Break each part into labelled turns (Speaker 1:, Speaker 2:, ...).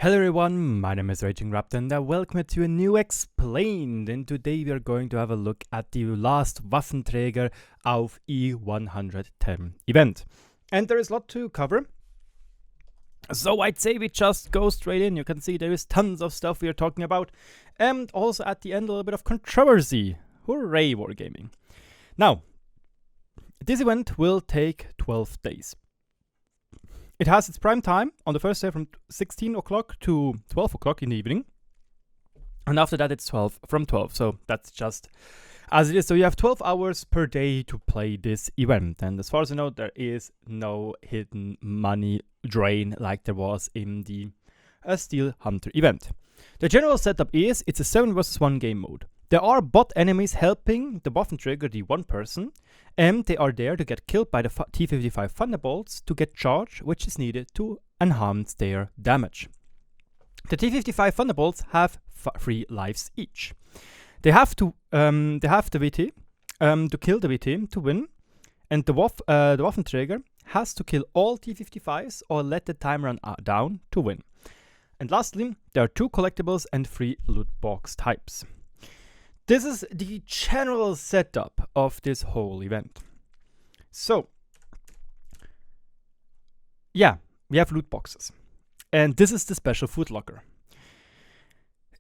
Speaker 1: Hello everyone, my name is RagingRaptor and welcome to a new Explained, and today we are going to have a look at the last Waffenträger auf E110 event. And there is a lot to cover, so I'd say we just go straight in. You can see there is tons of stuff we are talking about, and also at the end a little bit of controversy. Hooray, wargaming. Now, this event will take 12 days. It has its prime time on the first day from 16 o'clock to 12 o'clock in the evening. And after that it's from 12, so that's just as it is. So you have 12 hours per day to play this event. And as far as I know, there is no hidden money drain like there was in the Steel Hunter event. The general setup is, it's a 7 vs 1 game mode. There are bot enemies helping the Waffenträger, the one person, and they are there to get killed by the T-55 Thunderbolts to get charge, which is needed to enhance their damage. The T-55 Thunderbolts have 3 lives each. They have the VT to kill the VT to win, and the Waffenträger has to kill all T-55s or let the time run down to win. And lastly, there are 2 collectibles and 3 loot box types. This is the general setup of this whole event. So, yeah, we have loot boxes. And this is the special Footlocker.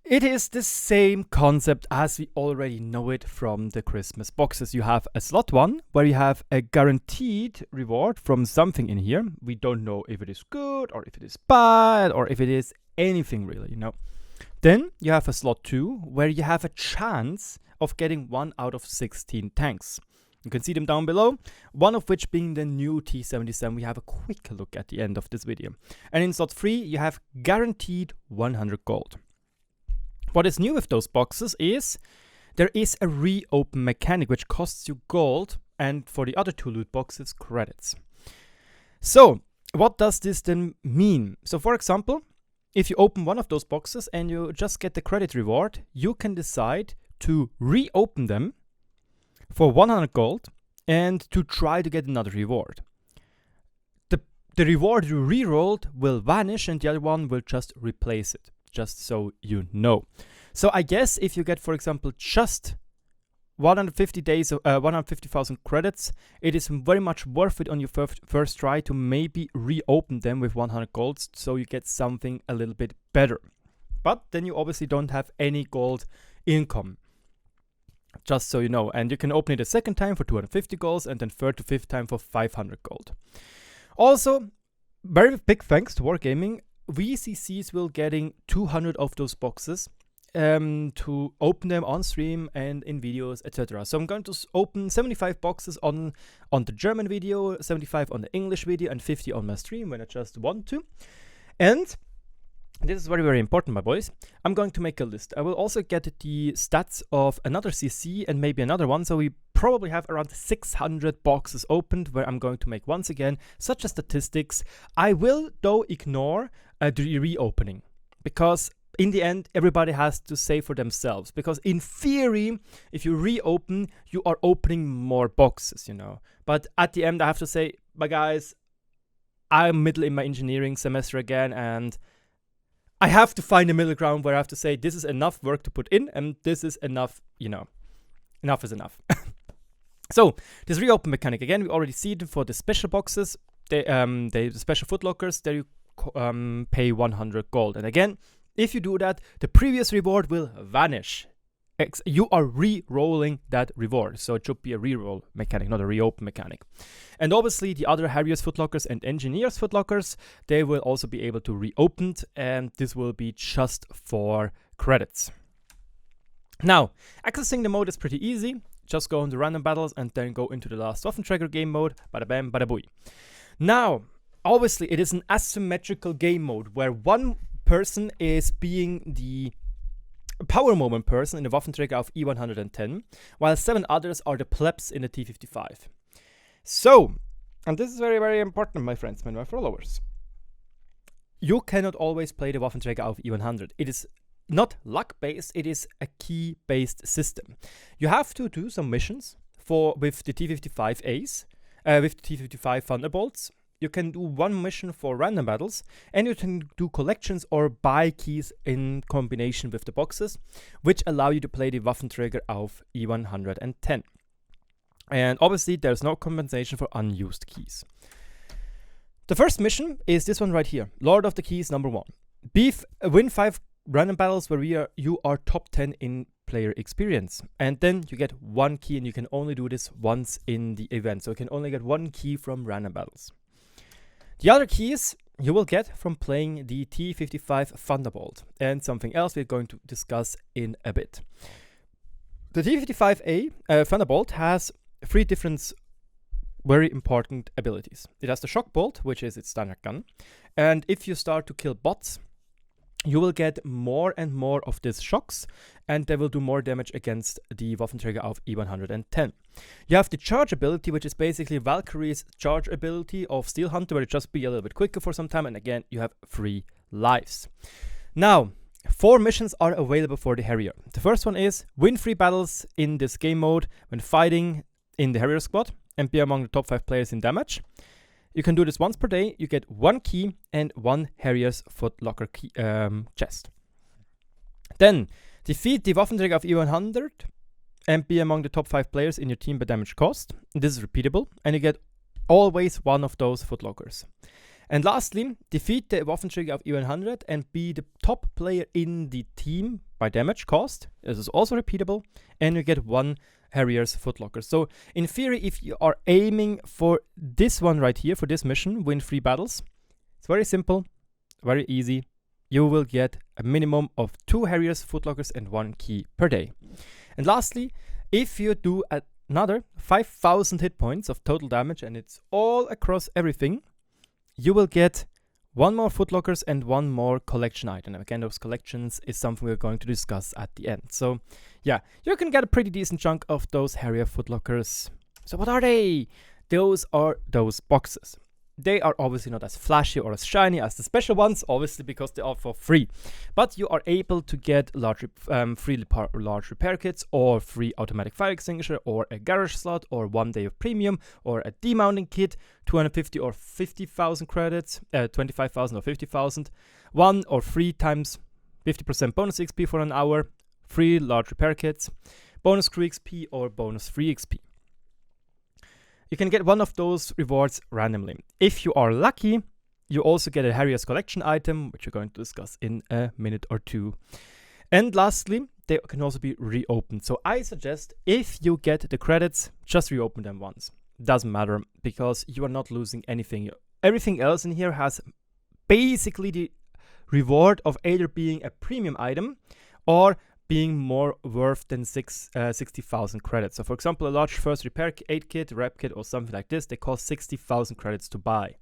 Speaker 1: It is the same concept as we already know it from the Christmas boxes. You have a slot one where you have a guaranteed reward from something in here. We don't know if it is good or if it is bad or if it is anything really, you know. Then you have a slot 2 where you have a chance of getting 1 out of 16 tanks. You can see them down below, one of which being the new T-77. We have a quick look at the end of this video. And in slot 3 you have guaranteed 100 gold. What is new with those boxes is there is a reopen mechanic which costs you gold, and for the other 2 loot boxes, credits. So what does this then mean? So for example, if you open one of those boxes and you just get the credit reward, you can decide to reopen them for 100 gold and to try to get another reward. The reward you re-rolled will vanish and the other one will just replace it, just so you know. So I guess if you get, for example, just 150,000 credits, it is very much worth it on your first try to maybe reopen them with 100 golds, so you get something a little bit better. But then you obviously don't have any gold income, just so you know. And you can open it a second time for 250 golds and then third to fifth time for 500 gold. Also, very big thanks to Wargaming, VCCs will getting 200 of those boxes to open them on stream and in videos, etc. So I'm going to open 75 boxes on the German video, 75 on the English video, and 50 on my stream when I just want to. And this is very, very important, my boys. I'm going to make a list. I will also get the stats of another CC and maybe another one. So we probably have around 600 boxes opened where I'm going to make once again such as statistics. I will though ignore the reopening, because in the end, everybody has to say for themselves, because in theory, if you reopen, you are opening more boxes, you know. But at the end, I have to say, my guys, I'm middle in my engineering semester again, and I have to find a middle ground where I have to say, this is enough work to put in, and this is enough, you know, enough is enough. So, this reopen mechanic, again, we already see it for the special boxes, the special Footlockers, there you pay 100 gold. And again, if you do that, the previous reward will vanish. You are re-rolling that reward. So it should be a re-roll mechanic, not a reopen mechanic. And obviously the other Harriers Footlockers and Engineers Footlockers, they will also be able to reopen, and this will be just for credits. Now, accessing the mode is pretty easy. Just go into random battles and then go into the last Waffenträger game mode. Bada bam, bada booey. Now, obviously it is an asymmetrical game mode where one person is being the power moment person in the Waffenträger of E110, while 7 others are the plebs in the T-55. So, and this is very, very important, my friends, my followers. You cannot always play the Waffenträger of E100. It is not luck-based, it is a key-based system. You have to do some missions with the T-55As, with the T-55 Thunderbolts, you can do one mission for random battles, and you can do collections or buy keys in combination with the boxes, which allow you to play the Waffenträger auf E110. And obviously, there's no compensation for unused keys. The first mission is this one right here, Lord of the Keys #1. Win 5 random battles where you are top 10 in player experience. And then you get 1 key, and you can only do this once in the event. So you can only get 1 key from random battles. The other keys you will get from playing the T55 Thunderbolt, and something else we're going to discuss in a bit. The T55A Thunderbolt has 3 different very important abilities. It has the Shock Bolt, which is its standard gun, and if you start to kill bots, you will get more and more of these shocks, and they will do more damage against the Waffenträger auf E110. You have the charge ability, which is basically Valkyrie's charge ability of Steel Hunter, where it just be a little bit quicker for some time, and again, you have 3 lives. Now, 4 missions are available for the Harrier. The first one is win 3 battles in this game mode when fighting in the Harrier squad, and be among the top 5 players in damage. You can do this once per day. You get 1 key and 1 Harriers Footlocker key, chest. Then, defeat the Waffenträger auf E100 and be among the top 5 players in your team by damage cost. This is repeatable, and you get always 1 of those Footlockers. And lastly, defeat the Waffenträger auf E100 and be the top player in the team by damage cost. This is also repeatable, and you get 1 Harriers Footlocker. So in theory, if you are aiming for this one right here, for this mission, win 3 battles, it's very simple, very easy. You will get a minimum of 2 Harriers Footlockers and 1 key per day. And lastly, if you do another 5,000 hit points of total damage, and it's all across everything, you will get 1 more Footlockers and 1 more collection item. And again, those collections is something we're going to discuss at the end. So yeah, you can get a pretty decent chunk of those Harrier Footlockers. So what are they? Those are those boxes. They are obviously not as flashy or as shiny as the special ones, obviously because they are for free. But you are able to get free large repair kits, or free automatic fire extinguisher, or a garage slot, or 1 day of premium, or a demounting kit, 250 or 50,000 credits, 25,000 or 50,000, 1 or 3 times 50% bonus XP for an hour, free large repair kits, bonus crew XP, or bonus free XP. You can get 1 of those rewards randomly. If you are lucky, you also get a Harriers collection item, which we're going to discuss in a minute or 2. And lastly, they can also be reopened. So I suggest, if you get the credits, just reopen them once. Doesn't matter, because you are not losing anything. Everything else in here has basically the reward of either being a premium item or being more worth than 60,000 credits. So for example, a large first repair aid kit, rep kit, or something like this, they cost 60,000 credits to buy.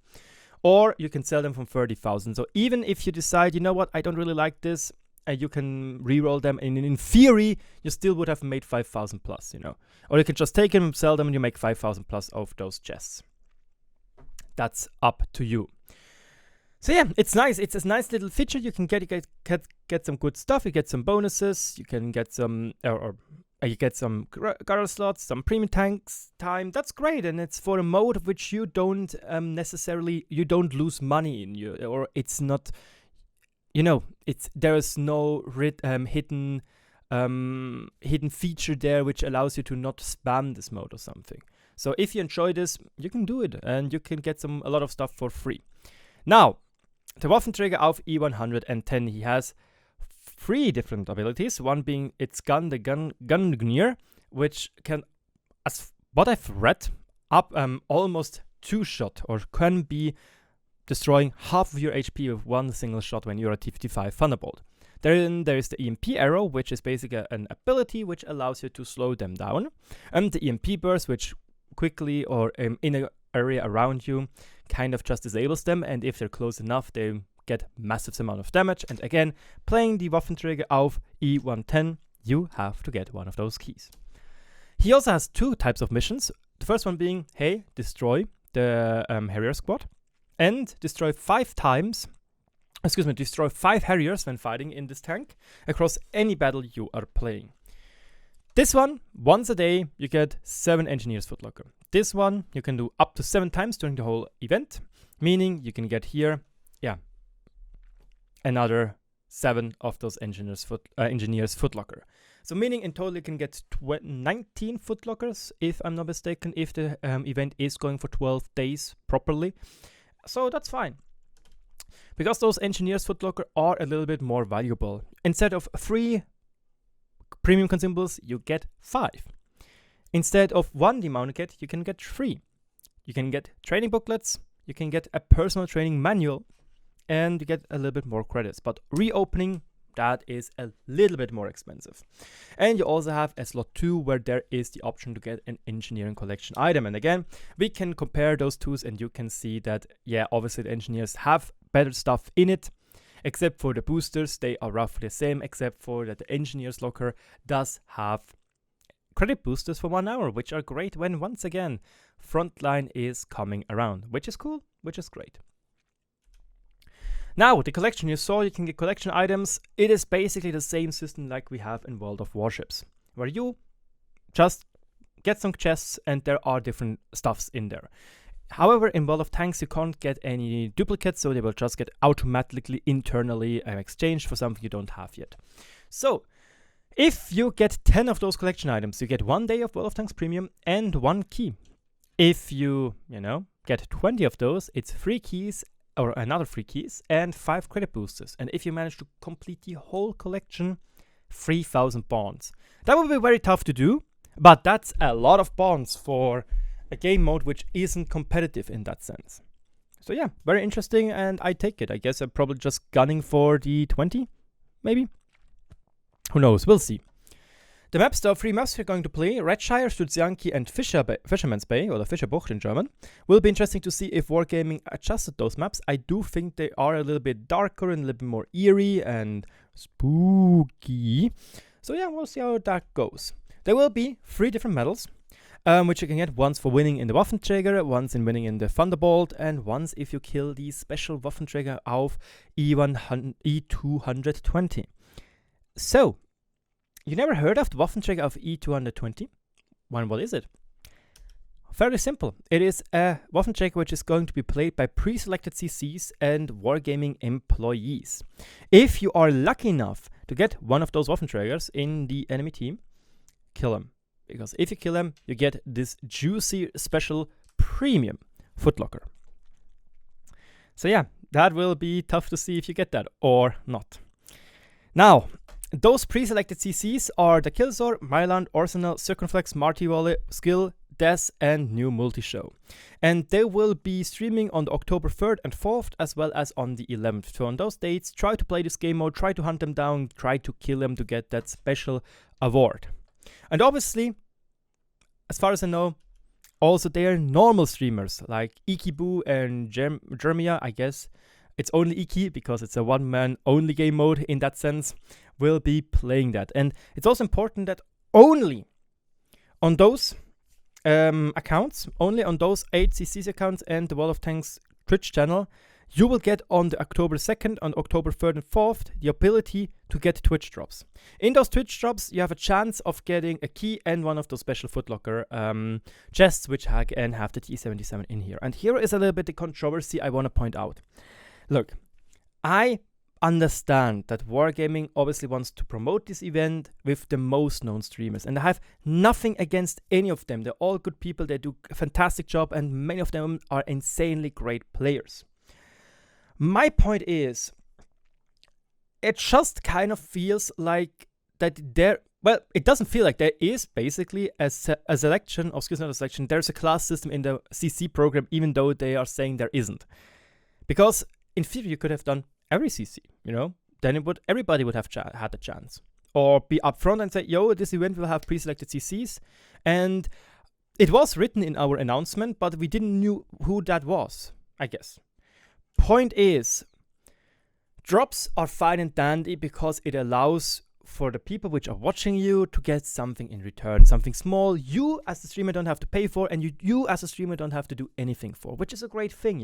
Speaker 1: Or you can sell them from 30,000. So even if you decide, you know what, I don't really like this, you can reroll them, and in theory, you still would have made 5,000 plus, you know. Or you can just take them, sell them, and you make 5,000 plus of those chests. That's up to you. So yeah, it's nice. It's a nice little feature. You can get some good stuff. You get some bonuses. You can get some, you get some garage slots, some premium tanks time. That's great, and it's for a mode which you don't you don't lose money in, or it's not, you know, there is no hidden feature there which allows you to not spam this mode or something. So if you enjoy this, you can do it, and you can get a lot of stuff for free. Now, the Waffenträger auf E110, he has 3 different abilities. One being its gun, the Gungnir, which can, as what I've read, up almost 2-shot, or can be destroying half of your HP with 1 single shot when you're a T55 Thunderbolt. Then there is the EMP arrow, which is basically an ability which allows you to slow them down, and the EMP burst, which quickly or in an area around you kind of just disables them, and if they're close enough, they get massive amount of damage. And again, playing the Waffenträger auf E110, you have to get 1 of those keys. He also has 2 types of missions. The first one being, hey, destroy the Harrier squad, and destroy 5 Harriers when fighting in this tank across any battle you are playing. This one, once a day, you get 7 Engineers Footlocker. This one, you can do up to 7 times during the whole event. Meaning you can get here, another 7 of those engineers Footlocker. So meaning in total you can get 19 Footlockers, if I'm not mistaken, if the event is going for 12 days properly. So that's fine. Because those engineers Footlocker are a little bit more valuable. Instead of 3 premium consumables, you get 5. Instead of 1 the amount you can get 3. You can get training booklets, you can get a personal training manual, and you get a little bit more credits. But reopening, that is a little bit more expensive. And you also have a slot 2 where there is the option to get an engineering collection item. And again, we can compare those two and you can see that, obviously the engineers have better stuff in it. Except for the boosters, they are roughly the same, except for that the engineer's locker does have credit boosters for 1 hour, which are great when, once again, Frontline is coming around, which is cool, which is great. Now, the collection you saw, you can get collection items. It is basically the same system like we have in World of Warships, where you just get some chests and there are different stuffs in there. However, in World of Tanks, you can't get any duplicates, so they will just get automatically internally exchanged for something you don't have yet. So, if you get 10 of those collection items, you get 1 day of World of Tanks Premium and 1 key. If you, get 20 of those, it's 3 keys or another 3 keys and 5 credit boosters. And if you manage to complete the whole collection, 3,000 bonds. That would be very tough to do, but that's a lot of bonds for a game mode which isn't competitive in that sense. So very interesting, and I take it. I guess I'm probably just gunning for the 20, maybe? Who knows? We'll see. The maps, there are 3 maps we're going to play. Redshire, Studzianki, and Fisherman's Bay, or the Fischerbucht in German. Will be interesting to see if Wargaming adjusted those maps. I do think they are a little bit darker and a little bit more eerie and spooky. So we'll see how that goes. There will be 3 different medals, which you can get once for winning in the Waffenträger, once in winning in the Thunderbolt, and once if you kill the special Waffenträger auf E220. So, you never heard of the Waffenträger of E220? Well, what is it? Fairly simple. It is a Waffenträger which is going to be played by pre-selected CCs and Wargaming employees. If you are lucky enough to get one of those Waffenträgers in the enemy team, kill him. Because if you kill him, you get this juicy special premium Footlocker. So that will be tough to see if you get that or not. Now, those pre-selected CCs are the Killzor, Myland, Arsenal, Circumflex, Marty Wally, Skill, Des, and New Multi-Show. And they will be streaming on the October 3rd and 4th, as well as on the 11th. So on those dates, try to play this game mode, try to hunt them down, try to kill them to get that special award. And obviously, as far as I know, also they are normal streamers, like Ikibu and Jeremia, I guess. It's only Iki, because it's a one-man only game mode in that sense, will be playing that. And it's also important that only on those accounts, only on those 8 CC's accounts and the World of Tanks Twitch channel, you will get on the October 2nd, on October 3rd and 4th, the ability to get Twitch drops. In those Twitch drops, you have a chance of getting a key and one of those special Footlocker chests, which again have the T77 in here. And here is a little bit the controversy I want to point out. Look, I understand that Wargaming obviously wants to promote this event with the most known streamers, and I have nothing against any of them. They're all good people, they do a fantastic job, and many of them are insanely great players. My point is, it just kind of feels like that it doesn't feel like there is basically a selection, or excuse me, not a selection, there's a class system in the CC program, even though they are saying there isn't. Because in theory, you could have done every CC, then everybody would have had a chance. Or be upfront and say, this event will have pre-selected CCs. And it was written in our announcement, but we didn't know who that was, I guess. Point is, drops are fine and dandy because it allows for the people which are watching you to get something in return, something small you as the streamer don't have to pay for, and you as a streamer don't have to do anything for, which is a great thing,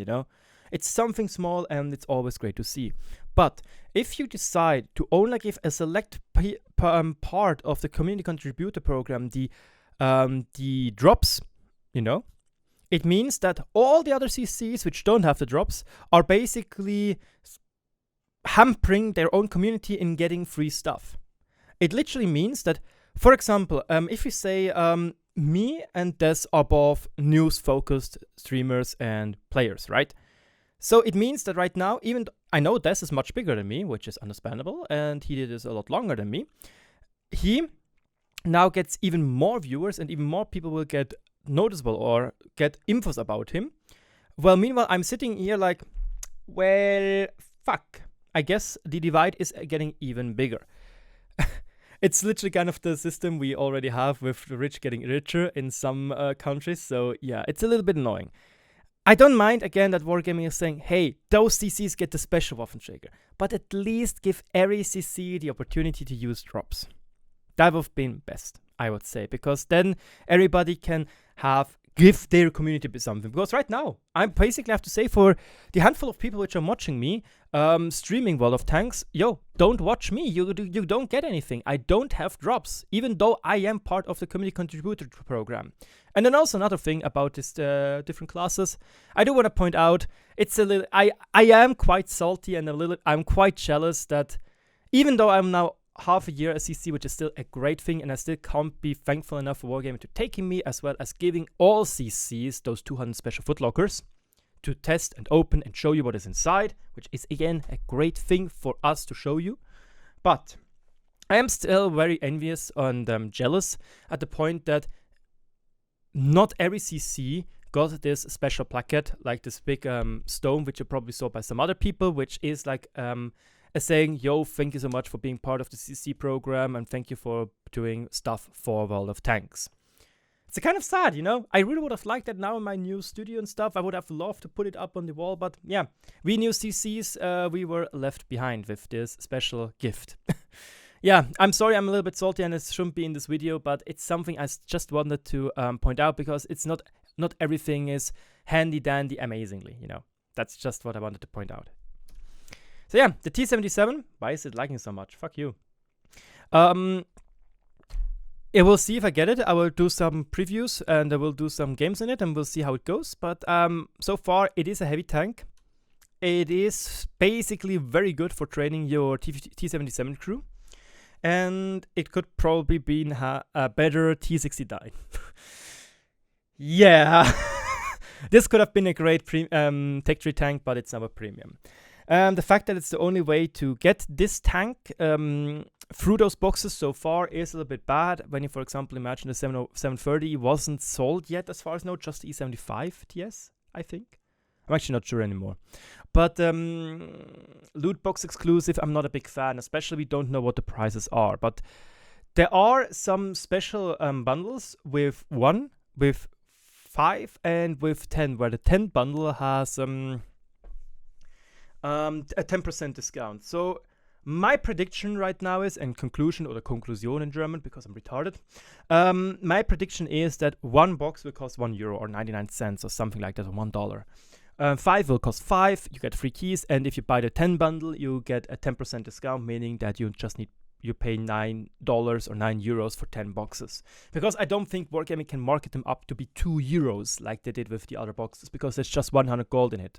Speaker 1: It's something small and it's always great to see. But if you decide to only give a select part of the community contributor program the drops, it means that all the other CCs which don't have the drops are basically hampering their own community in getting free stuff. It literally means that, for example, if you say me and Des are both news-focused streamers and players, right? So it means that right now, even I know Des is much bigger than me, which is understandable, and he did this a lot longer than me. He now gets even more viewers, and even more people will get noticeable or get infos about him. Well, meanwhile, I'm sitting here like, well, fuck. I guess the divide is getting even bigger. It's literally kind of the system we already have with the rich getting richer in some countries. So yeah, it's a little bit annoying. I don't mind, again, that Wargaming is saying, hey, those CCs get the special Waffenträger, but at least give every CC the opportunity to use drops. That would have been best, I would say, because then everybody can give their community something. Because right now, I basically have to say, for the handful of people which are watching me streaming World of Tanks, don't watch me. You don't get anything. I don't have drops, even though I am part of the community contributor program. And then also another thing about this different classes, I do want to point out, it's a little. I am quite salty and I'm quite jealous that even though I'm now half a year as CC, which is still a great thing, and I still can't be thankful enough for Wargaming to taking me, as well as giving all CCs those 200 special Footlockers to test and open and show you what is inside, which is again a great thing for us to show you. But I am still very envious and jealous at the point that not every CC got this special plaquette, like this big stone, which you probably saw by some other people, which is like saying, thank you so much for being part of the CC program, and thank you for doing stuff for World of Tanks. It's kind of sad, I really would have liked that now in my new studio and stuff. I would have loved to put it up on the wall, but yeah, we new CCs, we were left behind with this special gift. Yeah, I'm sorry I'm a little bit salty and it shouldn't be in this video, but it's something I just wanted to point out, because it's not everything is handy-dandy amazingly, That's just what I wanted to point out. So yeah, the T-77, why is it lagging so much? Fuck you. I will see if I get it. I will do some previews and I will do some games in it and we'll see how it goes. But so far, it is a heavy tank. It is basically very good for training your T-77 crew. And it could probably be a better T-69. Yeah. This could have been a great Tech Tree tank, but it's now a premium. The fact that it's the only way to get this tank through those boxes so far is a little bit bad. When you, for example, imagine the 730 wasn't sold yet, as far as I know, just the E75 TS, I think. I'm actually not sure anymore. But loot box exclusive, I'm not a big fan, especially we don't know what the prices are. But there are some special bundles with 1, with 5, and with 10, where the 10 bundle has a 10% discount. So my prediction right now is, and Konklusion, or the Konklusion in German, because I'm retarded, my prediction is that one box will cost €1 or 99 cents or something like that, or $1. 5 will cost 5, you get free keys, and if you buy the 10 bundle, you get a 10% discount, meaning that you pay $9 or €9 for 10 boxes. Because I don't think Wargaming can market them up to be €2 like they did with the other boxes, because there's just 100 gold in it.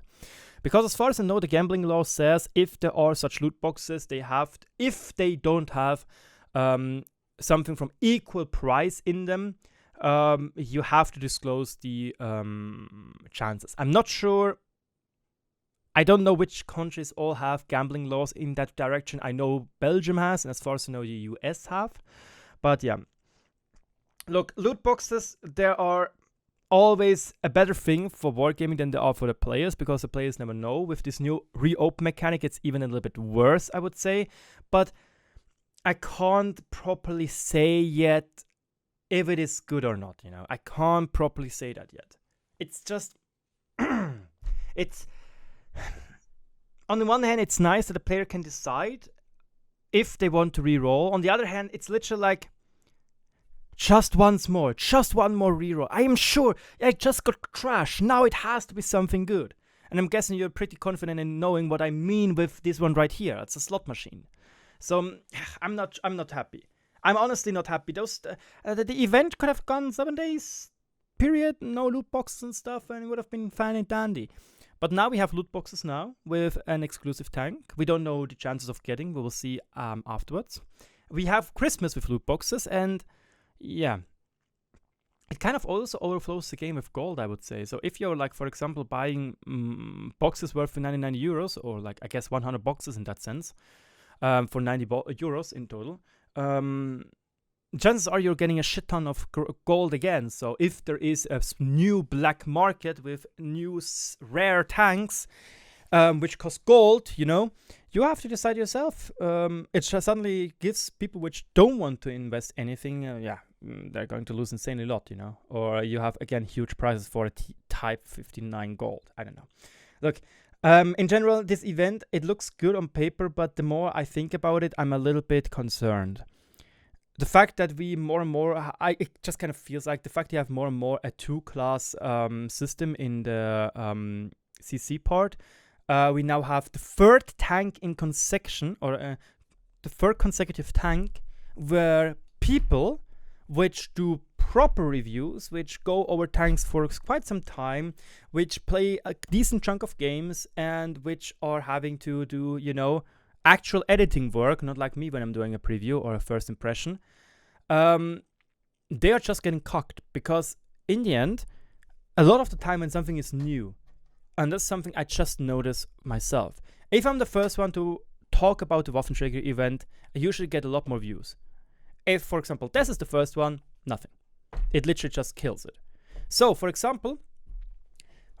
Speaker 1: Because as far as I know, the gambling law says if there are such loot boxes, if they don't have something from equal price in them, you have to disclose the chances. I'm not sure. I don't know which countries all have gambling laws in that direction. I know Belgium has, and as far as I know, the US have. But yeah. Look, loot boxes, there are always a better thing for Wargaming than they are for the players, because the players never know. With this new reopen mechanic, it's even a little bit worse, I would say. But I can't properly say yet if it is good or not, I can't properly say that yet. It's just... it's... On the one hand, it's nice that the player can decide if they want to reroll. On the other hand, it's literally like, just one more reroll. I am sure I just got crashed. Now it has to be something good. And I'm guessing you're pretty confident in knowing what I mean with this one right here. It's a slot machine. So I'm not happy. I'm honestly not happy. The event could have gone 7 days period, no loot boxes and stuff, and it would have been fine and dandy. But now we have loot boxes now with an exclusive tank. We don't know the chances of getting. We will see afterwards. We have Christmas with loot boxes, and yeah, it kind of also overflows the game with gold, I would say. So if you're like, for example, buying boxes worth 99 euros, or like I guess 100 boxes in that sense, for 90 euros in total, chances are you're getting a shit ton of gold again. So if there is a new black market with new rare tanks, which cost gold, you know, you have to decide yourself. It just suddenly gives people which don't want to invest anything, they're going to lose insanely a lot, you know. Or you have, again, huge prices for a Type 59 gold. I don't know. Look, in general, this event, it looks good on paper, but the more I think about it, I'm a little bit concerned. The fact that we more and more, it just kind of feels like the fact you have more and more a 2-class system in the CC part. We now have the third tank in consecution, or the third consecutive tank, where people which do proper reviews, which go over tanks for quite some time, which play a decent chunk of games, and which are having to do, you know, actual editing work, not like me when I'm doing a preview or a first impression, they are just getting cocked, because in the end, a lot of the time when something is new, and that's something I just noticed myself, if I'm the first one to talk about the Waffenträger event, I usually get a lot more views. If, for example, this is the first one, nothing. It literally just kills it. So, for example,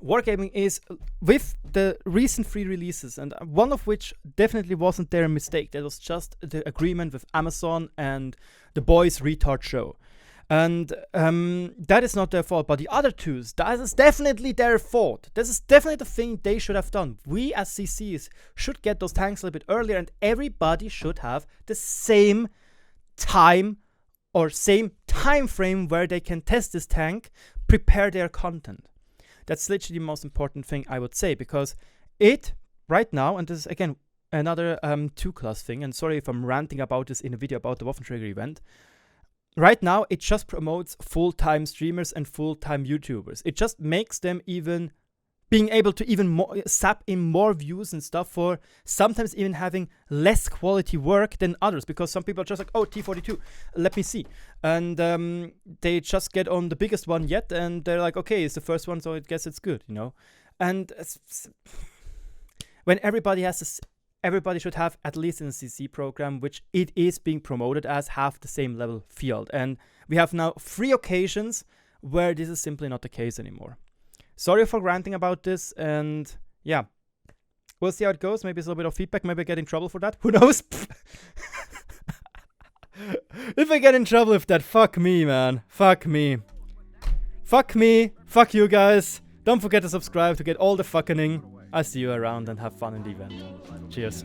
Speaker 1: Wargaming is, with the recent free releases, and one of which definitely wasn't their mistake, that was just the agreement with Amazon and the boys' retard show. And that is not their fault, but the other twos, that is definitely their fault. This is definitely the thing they should have done. We as CCs should get those tanks a little bit earlier, and everybody should have the same time or same time frame where they can test this tank, prepare their content. That's literally the most important thing I would say, because it, right now, and this is again another 2-class thing, and sorry if I'm ranting about this in a video about the Waffenträger event, right now it just promotes full-time streamers and full-time YouTubers. It just makes them even being able to even more sap in more views and stuff, for sometimes even having less quality work than others, because some people are just like, oh, T42, let me see. And they just get on the biggest one yet, and they're like, okay, it's the first one, so I guess it's good, you know? And when everybody has this, everybody should have, at least in the CC program, which it is being promoted as, have the same level field. And we have now 3 occasions where this is simply not the case anymore. Sorry for ranting about this, and yeah, we'll see how it goes. Maybe it's a little bit of feedback. Maybe I get in trouble for that. Who knows? If I get in trouble with that, fuck me, man. Fuck me. Fuck me. Fuck you guys. Don't forget to subscribe to get all the fucking. I'll see you around and have fun in the event. Cheers.